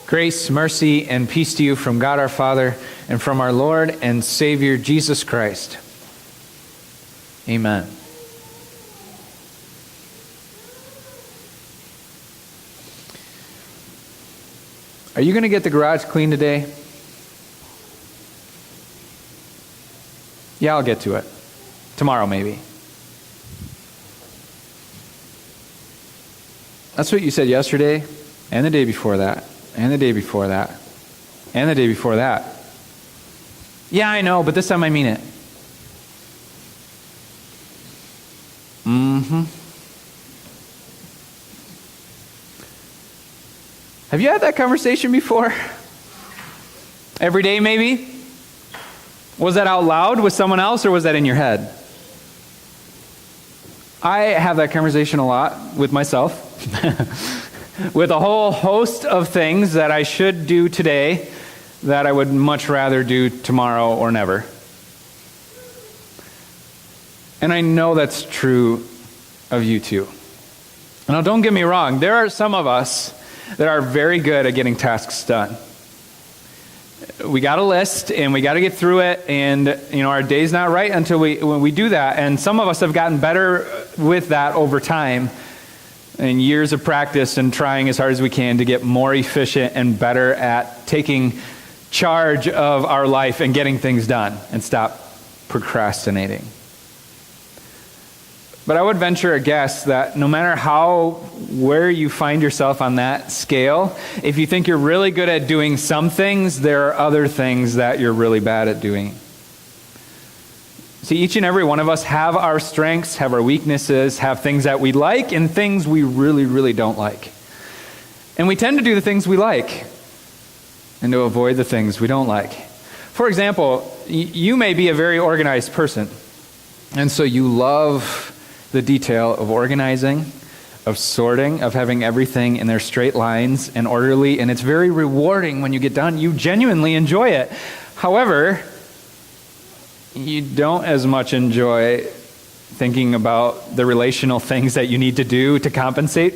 Grace, mercy, and peace to you from God our Father and from our Lord and Savior Jesus Christ. Amen. Are you going to get the garage clean today? Yeah, I'll get to it. Tomorrow, maybe. That's what you said yesterday, and the day before that, and the day before that, and the day before that. Yeah, I know, but this time I mean it. Have you had that conversation before? Every day, maybe? Was that out loud with someone else, or was that in your head? I have that conversation a lot with myself. With a whole host of things that I should do today that I would much rather do tomorrow or never. And I know that's true of you too. Now, don't get me wrong. There are some of us that are very good at getting tasks done. We got a list, and we got to get through it, and our day's not right until when we do that. And some of us have gotten better with that over time, and years of practice and trying as hard as we can to get more efficient and better at taking charge of our life and getting things done and stop procrastinating. But I would venture a guess that no matter where you find yourself on that scale, if you think you're really good at doing some things, there are other things that you're really bad at doing. See, each and every one of us have our strengths, have our weaknesses, have things that we like and things we really, really don't like. And we tend to do the things we like and to avoid the things we don't like. For example, you may be a very organized person, and so you love the detail of organizing, of sorting, of having everything in their straight lines and orderly, and it's very rewarding when you get done. You genuinely enjoy it. However, you don't as much enjoy thinking about the relational things that you need to do to compensate.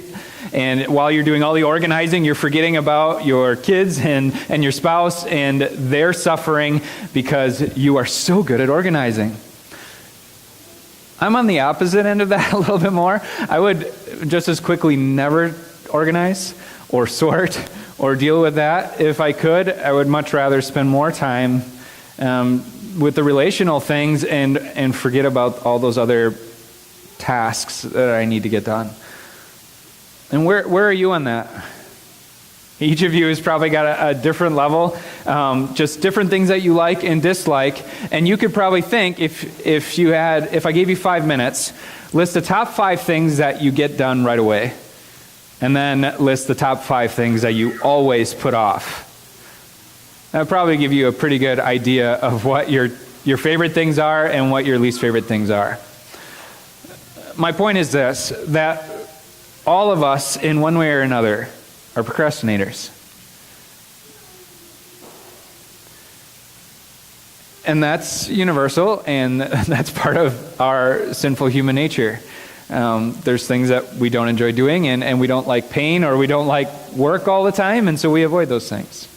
And while you're doing all the organizing, you're forgetting about your kids and your spouse and their suffering because you are so good at organizing. I'm on the opposite end of that a little bit more. I would just as quickly never organize or sort or deal with that. If I could, I would much rather spend more time with the relational things and forget about all those other tasks that I need to get done. And where are you on that? Each of you has probably got a different level, just different things that you like and dislike. And you could probably think, if I gave you 5 minutes, list the top 5 things that you get done right away, and then list the top 5 things that you always put off. That would probably give you a pretty good idea of what your favorite things are and what your least favorite things are. My point is this, that all of us, in one way or another, are procrastinators. And that's universal, and that's part of our sinful human nature. There's things that we don't enjoy doing, and we don't like pain, or we don't like work all the time, and so we avoid those things.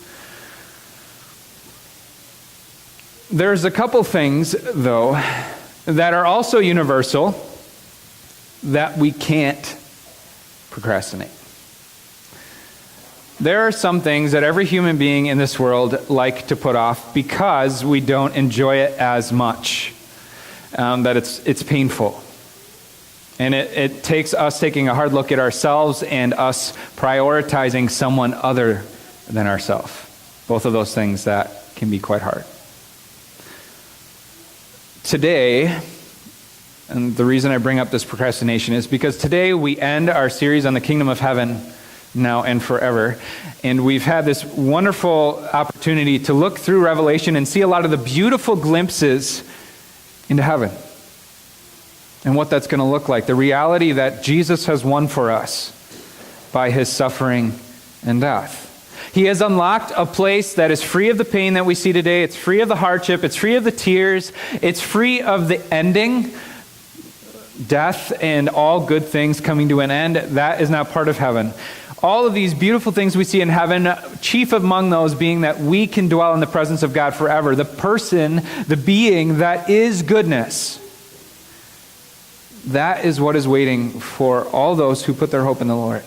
There's a couple things, though, that are also universal that we can't procrastinate. There are some things that every human being in this world like to put off because we don't enjoy it as much, that it's painful. And it takes us taking a hard look at ourselves and us prioritizing someone other than ourselves. Both of those things that can be quite hard. Today, and the reason I bring up this procrastination is because today we end our series on the kingdom of heaven now and forever. And we've had this wonderful opportunity to look through Revelation and see a lot of the beautiful glimpses into heaven and what that's going to look like. The reality that Jesus has won for us by his suffering and death. He has unlocked a place that is free of the pain that we see today. It's free of the hardship. It's free of the tears. It's free of the ending, death, and all good things coming to an end. That is not part of heaven. all of these beautiful things we see in heaven, chief among those being that we can dwell in the presence of God forever. The person, the being that is goodness. That is what is waiting for all those who put their hope in the Lord.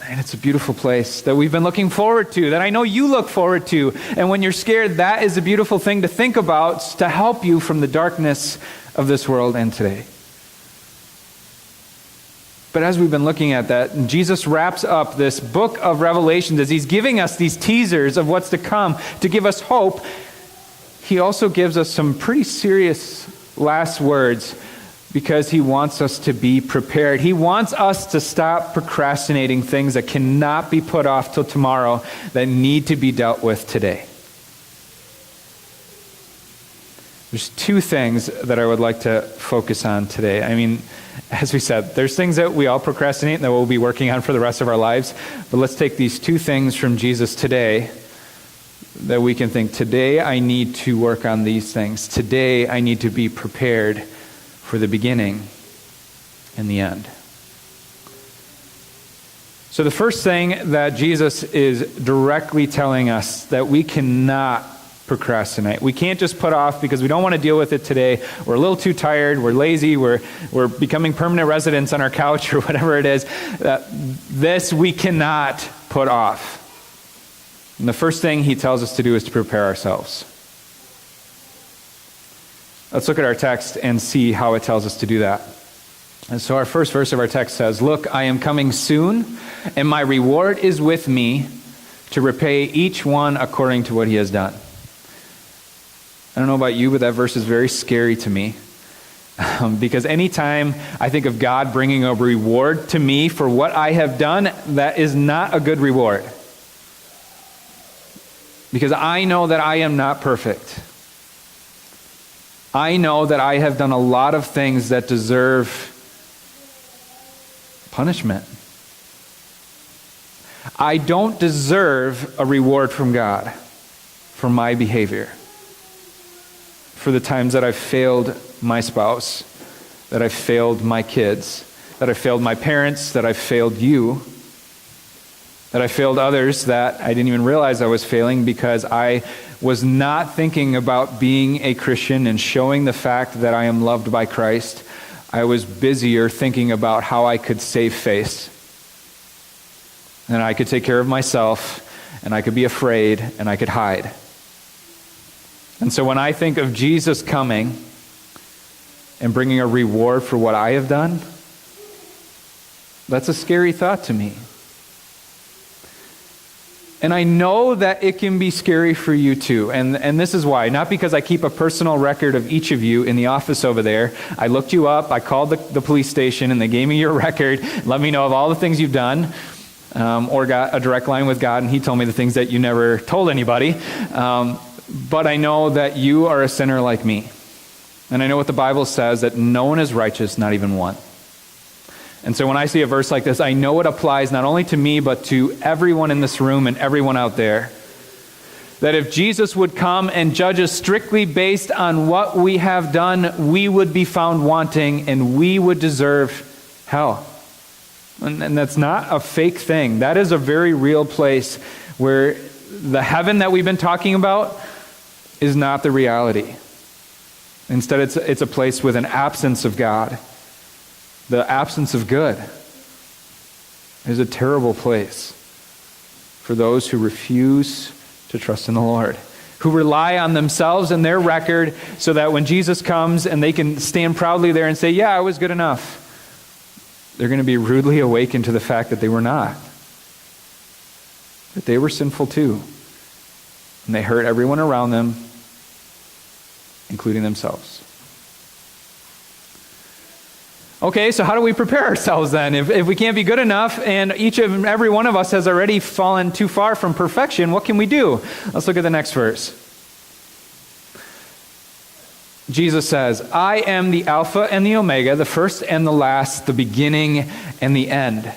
And it's a beautiful place that we've been looking forward to, that I know you look forward to. And when you're scared, that is a beautiful thing to think about to help you from the darkness of this world and today. But as we've been looking at that, Jesus wraps up this book of Revelations as he's giving us these teasers of what's to come to give us hope. He also gives us some pretty serious last words because he wants us to be prepared. He wants us to stop procrastinating things that cannot be put off till tomorrow, that need to be dealt with today. There's two things that I would like to focus on today. I mean, as we said, there's things that we all procrastinate and that we'll be working on for the rest of our lives. But let's take these two things from Jesus today that we can think, today I need to work on these things. Today I need to be prepared for the beginning and the end. So the first thing that Jesus is directly telling us that we cannot procrastinate. We can't just put off because we don't want to deal with it today. We're a little too tired. We're lazy. We're becoming permanent residents on our couch or whatever it is. This we cannot put off. And the first thing he tells us to do is to prepare ourselves. Let's look at our text and see how it tells us to do that. And so our first verse of our text says, "Look, I am coming soon, and my reward is with me to repay each one according to what he has done." I don't know about you, but that verse is very scary to me. Because anytime I think of God bringing a reward to me for what I have done, that is not a good reward. Because I know that I am not perfect. I know that I have done a lot of things that deserve punishment. I don't deserve a reward from God for my behavior. For the times that I've failed my spouse, that I've failed my kids, that I've failed my parents, that I've failed you, that I failed others that I didn't even realize I was failing because I was not thinking about being a Christian and showing the fact that I am loved by Christ. I was busier thinking about how I could save face. And I could take care of myself, and I could be afraid, and I could hide. And so when I think of Jesus coming and bringing a reward for what I have done, that's a scary thought to me. And I know that it can be scary for you too. And this is why. Not because I keep a personal record of each of you in the office over there. I looked you up, I called the police station, and they gave me your record, let me know of all the things you've done, or got a direct line with God, and he told me the things that you never told anybody. But I know that you are a sinner like me. And I know what the Bible says, that no one is righteous, not even one. And so when I see a verse like this, I know it applies not only to me, but to everyone in this room and everyone out there. That if Jesus would come and judge us strictly based on what we have done, we would be found wanting and we would deserve hell. And that's not a fake thing. That is a very real place where the heaven that we've been talking about is not the reality. Instead, it's a place with an absence of God. The absence of good is a terrible place for those who refuse to trust in the Lord, who rely on themselves and their record so that when Jesus comes and they can stand proudly there and say, yeah, I was good enough, they're going to be rudely awakened to the fact that they were not, that they were sinful too, and they hurt everyone around them, including themselves. Okay, so how do we prepare ourselves then? If we can't be good enough and each and every one of us has already fallen too far from perfection, what can we do? Let's look at the next verse. Jesus says, I am the Alpha and the Omega, the first and the last, the beginning and the end.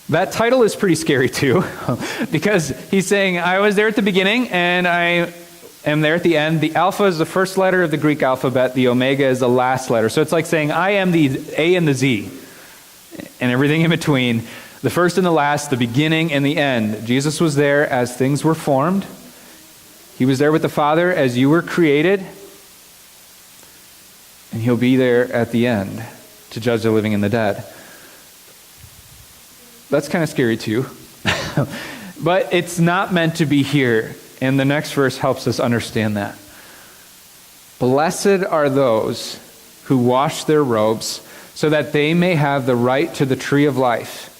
That title is pretty scary too, because he's saying, I was there at the beginning and I am there at the end. The Alpha is the first letter of the Greek alphabet. The Omega is the last letter. So it's like saying, I am the A and the Z and everything in between. The first and the last, the beginning and the end. Jesus was there as things were formed. He was there with the Father as you were created. And he'll be there at the end to judge the living and the dead. That's kind of scary too. But it's not meant to be here. And the next verse helps us understand that. Blessed are those who wash their robes, so that they may have the right to the tree of life,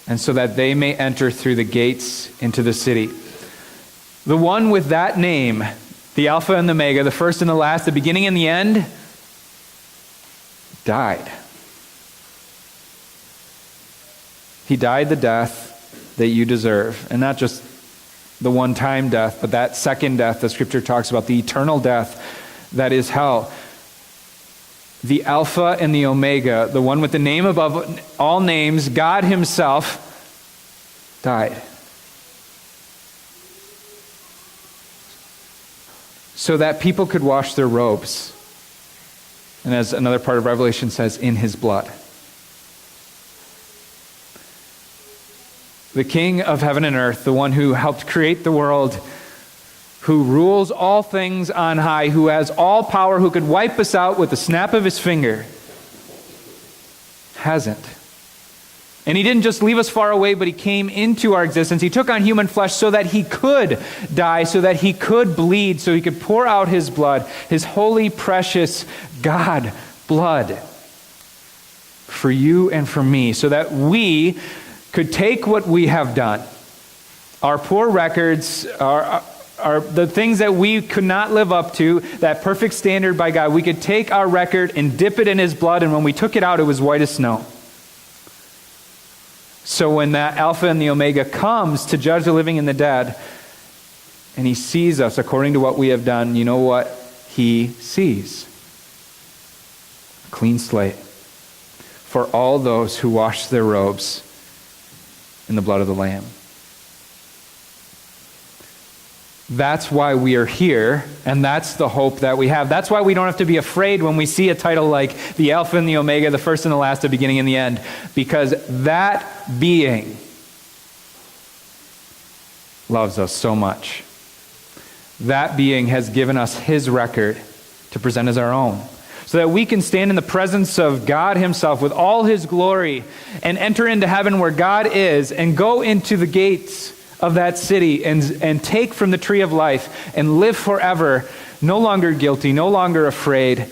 and so that they may enter through the gates into the city. The one with that name, the Alpha and the Omega, the first and the last, the beginning and the end, died. He died the death that you deserve. And not just the one-time death, but that second death the Scripture talks about, the eternal death that is hell. The Alpha and the Omega, the one with the name above all names, God himself, died. So that people could wash their robes. And as another part of Revelation says, in his blood. The King of heaven and earth, the one who helped create the world, who rules all things on high, who has all power, who could wipe us out with the snap of his finger, hasn't. And he didn't just leave us far away, but he came into our existence. He took on human flesh so that he could die, so that he could bleed, so he could pour out his blood, his holy, precious God blood for you and for me, so that we could take what we have done, our poor records, the things that we could not live up to, that perfect standard by God. We could take our record and dip it in his blood, and when we took it out, it was white as snow. So when that Alpha and the Omega comes to judge the living and the dead, and he sees us according to what we have done, you know what he sees? A clean slate for all those who wash their robes in the blood of the Lamb. That's why we are here, and that's the hope that we have. That's why we don't have to be afraid when we see a title like the Alpha and the Omega, the first and the last, the beginning and the end, because that being loves us so much. That being has given us his record to present as our own, so that we can stand in the presence of God himself with all his glory and enter into heaven where God is and go into the gates of that city and take from the tree of life and live forever, no longer guilty, no longer afraid,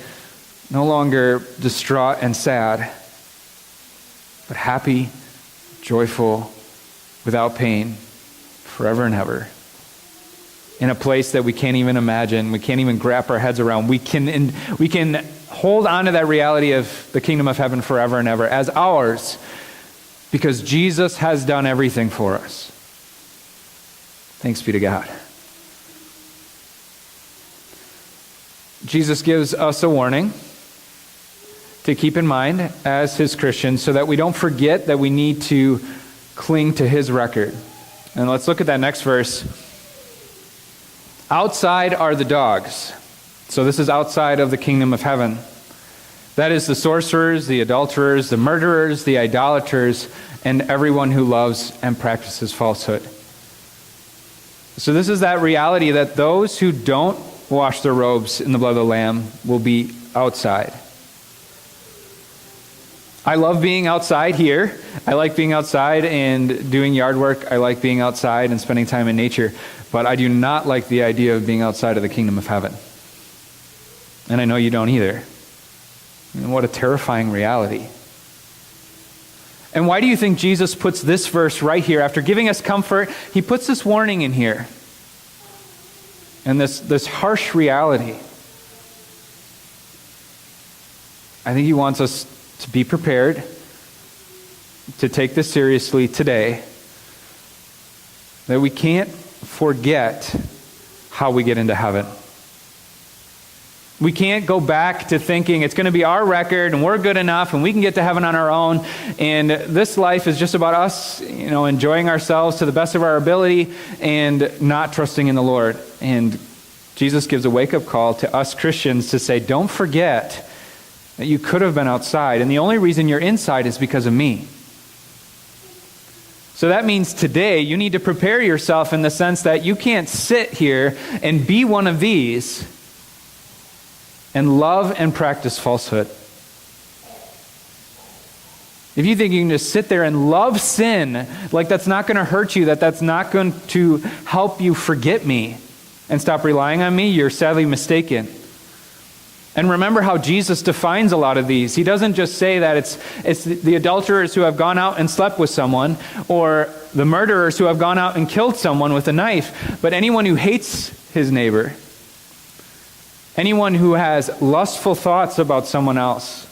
no longer distraught and sad, but happy, joyful, without pain, forever and ever. In a place that we can't even imagine, we can't even wrap our heads around. We can hold on to that reality of the kingdom of heaven forever and ever as ours, because Jesus has done everything for us. Thanks be to God. Jesus gives us a warning to keep in mind as his Christians so that we don't forget that we need to cling to his record. And let's look at that next verse. Outside are the dogs. So this is outside of the kingdom of heaven. That is the sorcerers, the adulterers, the murderers, the idolaters, and everyone who loves and practices falsehood. So this is that reality that those who don't wash their robes in the blood of the Lamb will be outside. I love being outside here. I like being outside and doing yard work. I like being outside and spending time in nature. But I do not like the idea of being outside of the kingdom of heaven. And I know you don't either. And what a terrifying reality. And why do you think Jesus puts this verse right here? After giving us comfort, he puts this warning in here. And this harsh reality. I think he wants us to be prepared to take this seriously today. That we can't forget how we get into heaven. We can't go back to thinking it's going to be our record and we're good enough and we can get to heaven on our own. And this life is just about us, enjoying ourselves to the best of our ability and not trusting in the Lord. And Jesus gives a wake-up call to us Christians to say, don't forget that you could have been outside. And the only reason you're inside is because of me. So that means today you need to prepare yourself in the sense that you can't sit here and be one of these and love and practice falsehood. If you think you can just sit there and love sin, like that's not going to hurt you, that's not going to help you forget me and stop relying on me, you're sadly mistaken. And remember how Jesus defines a lot of these. He doesn't just say that it's the adulterers who have gone out and slept with someone, or the murderers who have gone out and killed someone with a knife, but anyone who hates his neighbor, anyone who has lustful thoughts about someone else.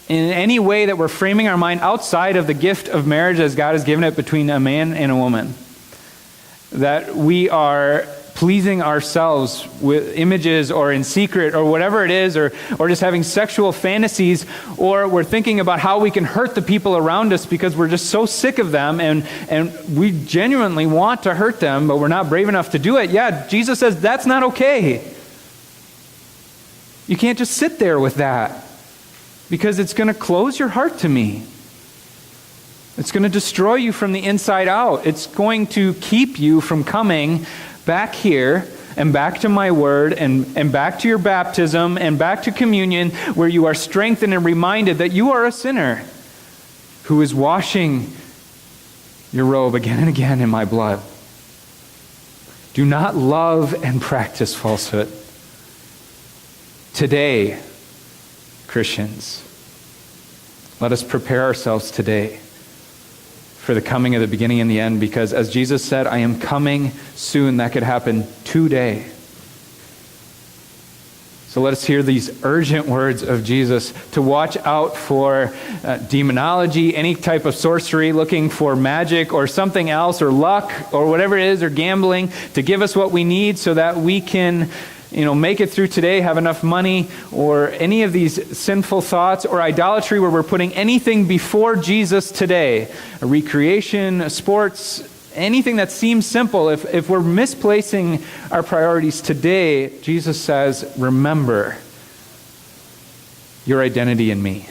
In any way that we're framing our mind outside of the gift of marriage as God has given it between a man and a woman, that we are pleasing ourselves with images or in secret or whatever it is, or just having sexual fantasies, or we're thinking about how we can hurt the people around us because we're just so sick of them and we genuinely want to hurt them, but we're not brave enough to do it. Yeah, Jesus says that's not okay. You can't just sit there with that because it's going to close your heart to me. It's going to destroy you from the inside out. It's going to keep you from coming back here and back to my word and back to your baptism and back to communion, where you are strengthened and reminded that you are a sinner who is washing your robe again and again in my blood. Do not love and practice falsehood. Today, Christians, let us prepare ourselves today for the coming of the beginning and the end, because as Jesus said, I am coming soon. That could happen today. So let us hear these urgent words of Jesus to watch out for demonology, any type of sorcery, looking for magic or something else, or luck, or whatever it is, or gambling, to give us what we need so that we can make it through today, have enough money, or any of these sinful thoughts, or idolatry where we're putting anything before Jesus today. A recreation, sports, anything that seems simple. If we're misplacing our priorities today, Jesus says, remember your identity in me.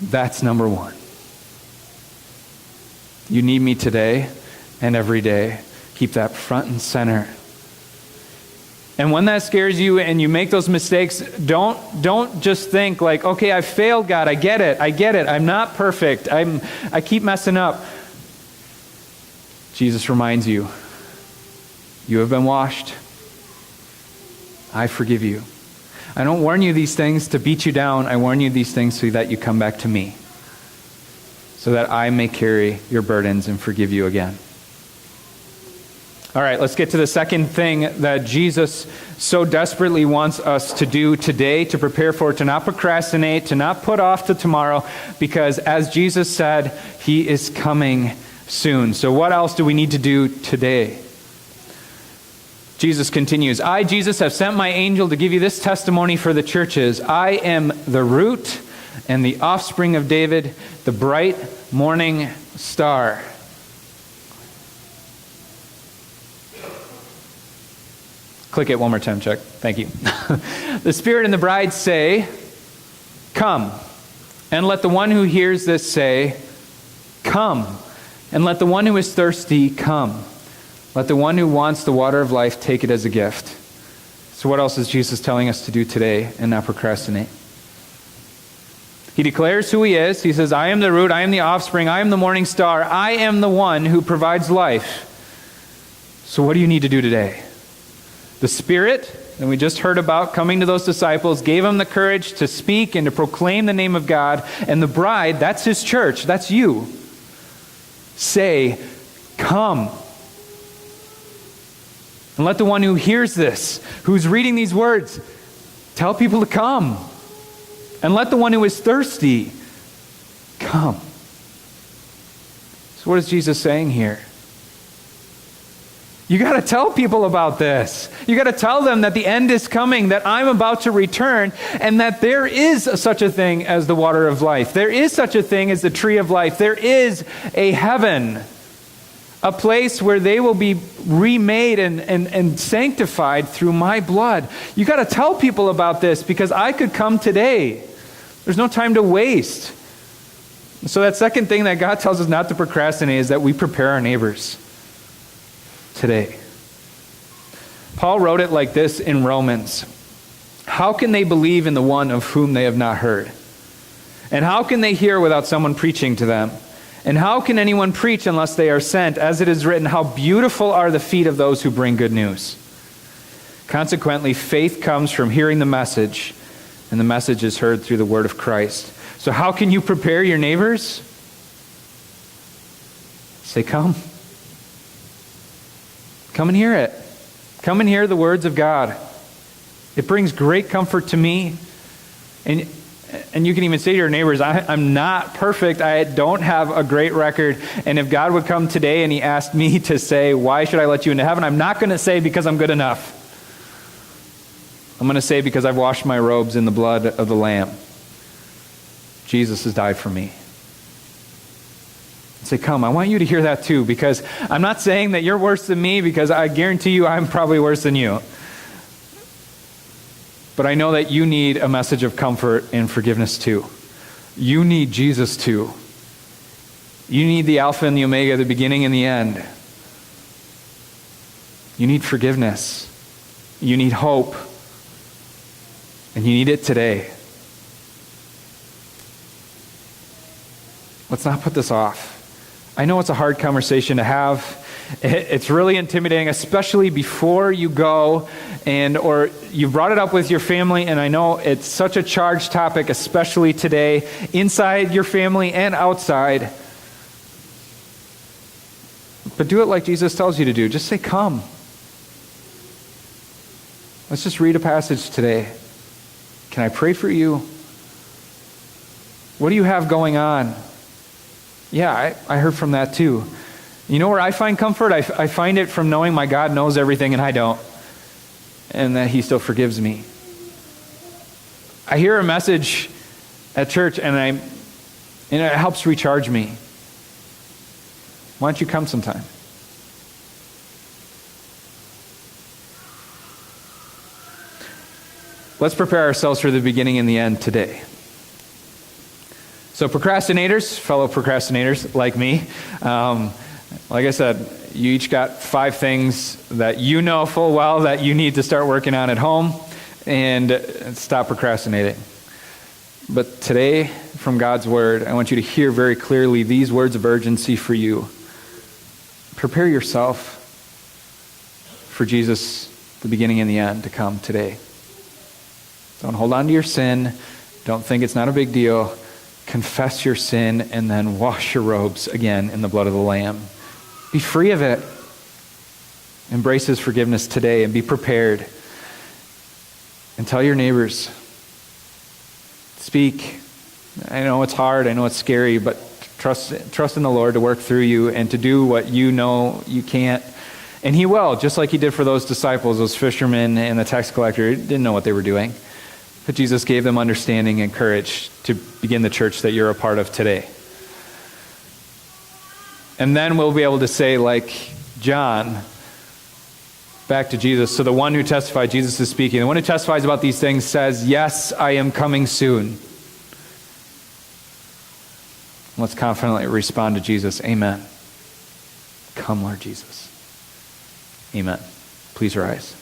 That's number one. You need me today and every day. Keep that front and center. And when that scares you and you make those mistakes, don't just think like, okay, I failed, God. I get it. I'm not perfect. I keep messing up. Jesus reminds you, you have been washed. I forgive you. I don't warn you these things to beat you down. I warn you these things so that you come back to me, so that I may carry your burdens and forgive you again. All right, let's get to the second thing that Jesus so desperately wants us to do today, to prepare for, to not procrastinate, to not put off to tomorrow, because as Jesus said, he is coming soon. So what else do we need to do today? Jesus continues, I, Jesus, have sent my angel to give you this testimony for the churches. I am the root and the offspring of David, the bright morning star. Click it one more time, Chuck. Thank you. The Spirit and the bride say, come. And let the one who hears this say, come. And let the one who is thirsty come. Let the one who wants the water of life take it as a gift. So what else is Jesus telling us to do today and not procrastinate? He declares who he is. He says, I am the root, I am the offspring, I am the morning star, I am the one who provides life. So what do you need to do today? The Spirit that we just heard about coming to those disciples gave them the courage to speak and to proclaim the name of God. And the bride, that's his church, that's you. Say, come. And let the one who hears this, who's reading these words, tell people to come. And let the one who is thirsty come. So what is Jesus saying here? You got to tell people about this. You got to tell them that the end is coming, that I'm about to return, and that there is such a thing as the water of life. There is such a thing as the tree of life. There is a heaven, a place where they will be remade and sanctified through my blood. You got to tell people about this, because I could come today. There's no time to waste. So that second thing that God tells us not to procrastinate is that we prepare our neighbors today. Paul wrote it like this in Romans. How can they believe in the one of whom they have not heard? And how can they hear without someone preaching to them? And how can anyone preach unless they are sent? As it is written, how beautiful are the feet of those who bring good news. Consequently, faith comes from hearing the message, and the message is heard through the word of Christ. So how can you prepare your neighbors? Say, come. Come and hear it. Come and hear the words of God. It brings great comfort to me. And you can even say to your neighbors, I'm not perfect. I don't have a great record. And if God would come today and he asked me to say, why should I let you into heaven? I'm not going to say because I'm good enough. I'm going to say because I've washed my robes in the blood of the Lamb. Jesus has died for me. Say, come. I want you to hear that too, because I'm not saying that you're worse than me, because I guarantee you I'm probably worse than you. But I know that you need a message of comfort and forgiveness too. You need Jesus too. You need the Alpha and the Omega, the beginning and the end. You need forgiveness. You need hope. And you need it today. Let's not put this off. I know it's a hard conversation to have. It's really intimidating, especially before you go or you brought it up with your family, and I know it's such a charged topic, especially today, inside your family and outside. But do it like Jesus tells you to do. Just say, come. Let's just read a passage today. Can I pray for you? What do you have going on? Yeah, I heard from that too. You know where I find comfort? I find it from knowing my God knows everything and I don't. And that he still forgives me. I hear a message at church and it helps recharge me. Why don't you come sometime? Let's prepare ourselves for the beginning and the end today. So procrastinators, fellow procrastinators like me, like I said, you each got 5 things that you know full well that you need to start working on at home and stop procrastinating. But today, from God's word, I want you to hear very clearly these words of urgency for you. Prepare yourself for Jesus, the beginning and the end, to come today. Don't hold on to your sin. Don't think it's not a big deal. Confess your sin and then wash your robes again in the blood of the Lamb. Be free of it. Embrace his forgiveness today and be prepared. And tell your neighbors. Speak. I know it's hard. I know it's scary, but trust in the Lord to work through you and to do what you know you can't. And he will, just like he did for those disciples, those fishermen and the tax collector. He didn't know what they were doing. But Jesus gave them understanding and courage to begin the church that you're a part of today. And then we'll be able to say, like John, back to Jesus. So the one who testified, Jesus is speaking. The one who testifies about these things says, yes, I am coming soon. Let's confidently respond to Jesus. Amen. Come, Lord Jesus. Amen. Please rise.